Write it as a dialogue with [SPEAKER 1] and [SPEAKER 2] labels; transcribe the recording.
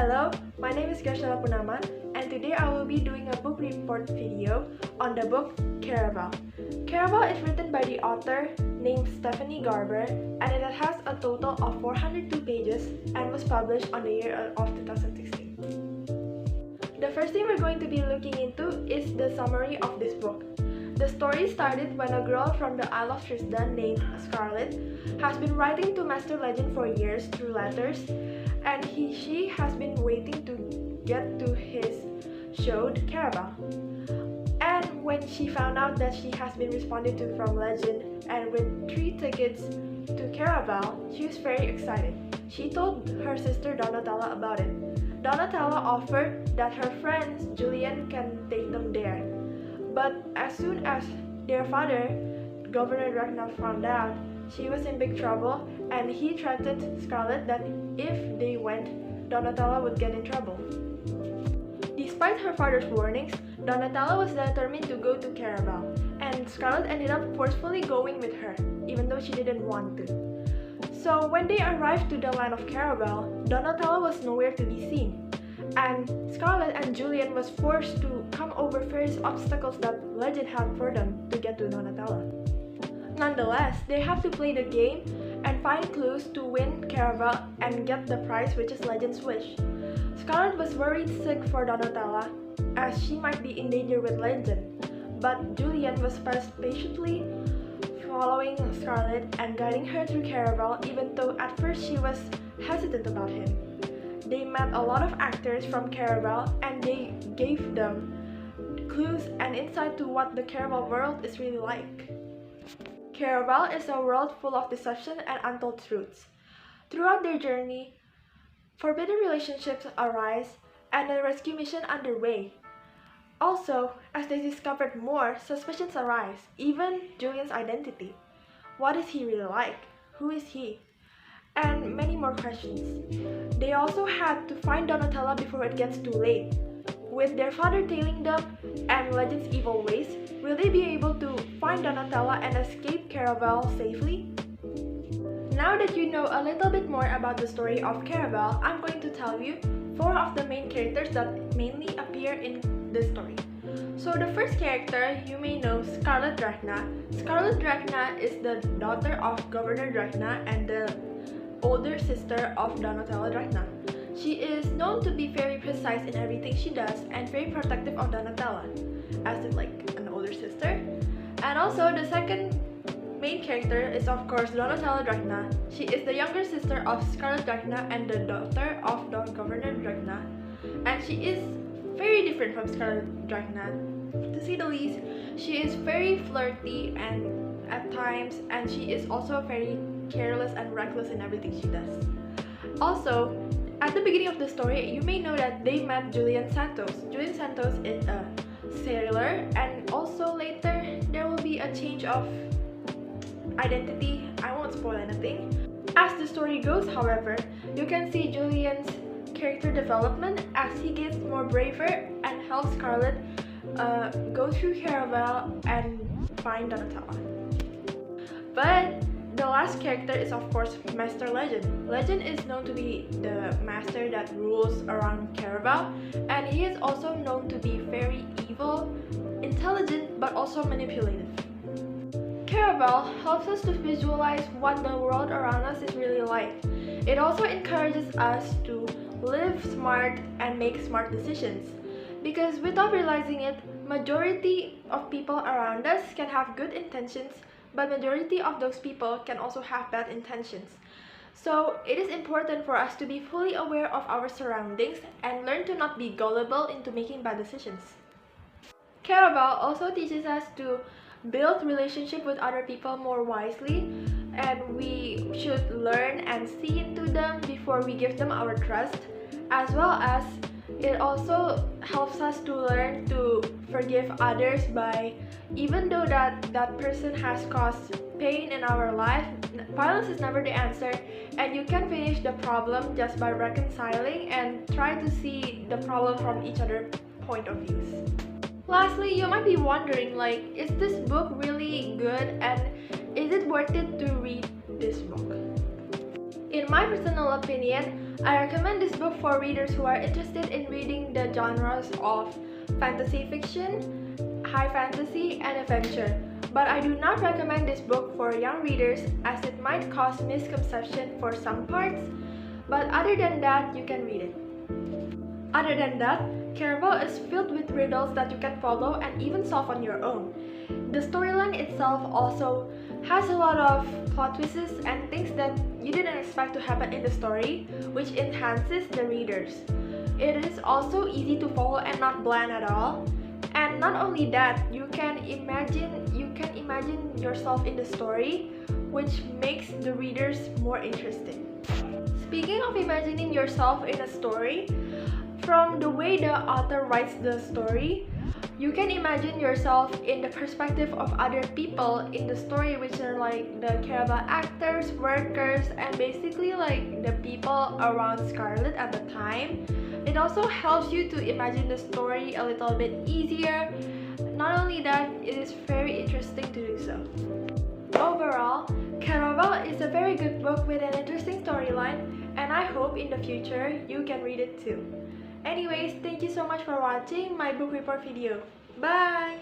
[SPEAKER 1] Hello, my name is Graciella Purnama, and today I will be doing a book report video on the book Caraval. Caraval is written by the author named Stephanie Garber, and it has a total of 402 pages and was published on the year of 2016. The first thing we're going to be looking into is the summary of this book. The story started when a girl from the Isle of Tristan named Scarlett has been writing to Master Legend for years through letters, and she has been waiting to get to his show, the Caraval. And when she found out that she has been responded to from Legend and with 3 tickets to Caraval, she was very excited. She told her sister Donatella about it. Donatella offered that her friends Julian can take them there. But as soon as their father, Governor Ragnar, found out, she was in big trouble, and he threatened Scarlett that if they went, Donatella would get in trouble. Despite her father's warnings, Donatella was determined to go to Caraval, and Scarlett ended up forcefully going with her, even though she didn't want to. So when they arrived to the land of Caraval, Donatella was nowhere to be seen, and Scarlett and Julian was forced to come over various obstacles that Legend had for them to get to Donatella. Nonetheless, they have to play the game and find clues to win Caraval and get the prize, which is Legend's wish. Scarlett was worried sick for Donatella, as she might be in danger with Legend, but Julian was patiently following Scarlett and guiding her through Caraval, even though at first she was hesitant about him. They met a lot of actors from Caraval, and they gave them clues and insight to what the Caraval world is really like. Caraval is a world full of deception and untold truths. Throughout their journey, forbidden relationships arise and a rescue mission underway. Also, as they discovered more, suspicions arise, even Julian's identity. What is he really like? Who is he? And many more questions. They also had to find Donatella before it gets too late. With their father tailing them and Legend's evil ways, will they be able to find Donatella and escape Caraval safely? Now that you know a little bit more about the story of Caraval, I'm going to tell you 4 of the main characters that mainly appear in this story. So the first character, you may know Scarlett Drachna. Scarlett Drachna is the daughter of Governor Drachna and the older sister of Donatella Drachna. She is known to be very precise in everything she does and very protective of Donatella, as if like an older sister. And also the second main character is of course Donatella Drachna. She is the younger sister of Scarlett Drachna and the daughter of Governor Drachna. And she is very different from Scarlett Drachna. To say the least, she is very flirty and at times, and she is also very careless and reckless in everything she does. Also, at the beginning of the story, you may know that they met Julian Santos. Julian Santos is a sailor, and also later there will be a change of identity. I won't spoil anything. As the story goes, however, you can see Julian's character development as he gets more braver and helps Scarlett go through Caraval and find Donatella. But the last character is of course Master Legend. Legend is known to be the master that rules around Caraval, and he is also known to be very evil, intelligent, but also manipulative. Caraval helps us to visualize what the world around us is really like. It also encourages us to live smart and make smart decisions, because without realizing it, majority of people around us can have good intentions, but majority of those people can also have bad intentions. So it is important for us to be fully aware of our surroundings and learn to not be gullible into making bad decisions. Caraval also teaches us to build relationship with other people more wisely, and we should learn and see into them before we give them our trust, as well as it also helps us to learn to forgive others by, even though that person has caused pain in our life, violence is never the answer, and you can finish the problem just by reconciling and try to see the problem from each other's point of views. Lastly, you might be wondering, like, is this book really good and is it worth it to read this book? In my personal opinion, I recommend this book for readers who are interested in reading the genres of fantasy fiction, high fantasy, and adventure. But I do not recommend this book for young readers as it might cause misconception for some parts, but other than that, you can read it. Other than that, Caraval is filled with riddles that you can follow and even solve on your own. The storyline itself also has a lot of plot twists and things that you didn't expect to happen in the story, which enhances the readers. It is also easy to follow and not bland at all. And not only that, you can imagine yourself in the story, which makes the readers more interesting. Speaking of imagining yourself in a story, from the way the author writes the story, you can imagine yourself in the perspective of other people in the story, which are like the Caraval actors, workers, and basically like the people around Scarlett at the time. It also helps you to imagine the story a little bit easier. Not only that, it is very interesting to do so. Overall, Caraval is a very good book with an interesting storyline, and I hope in the future you can read it too. Anyways, thank you so much for watching my book report video. Bye!